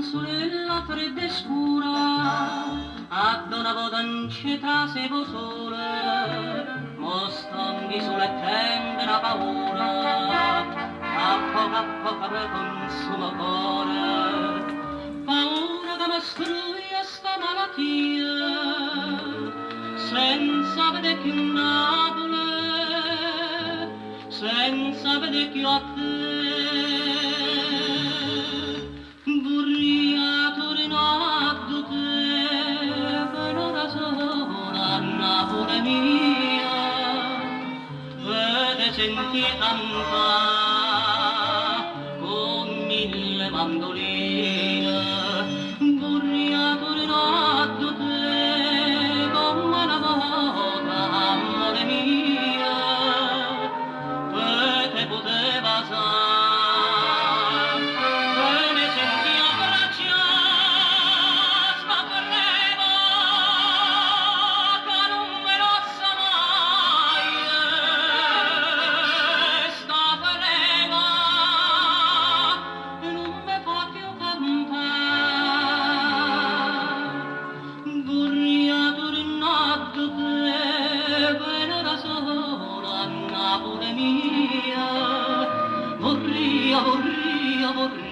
stanzolella fredda e scura, ad una voce anceta se vo sola, mo stanghi sulle tende la paura, cappo per consumo cuore, paura che mi struia sta malattia, senza vedere più Napoli, senza vedere più a te. Burriato rinato te, per ora sola, Napoli mia, vede senti cantare con mille mandoline. Burriato rinato te, come una volta, amore mia, te poteva sapere. Vorria, vorria, vorria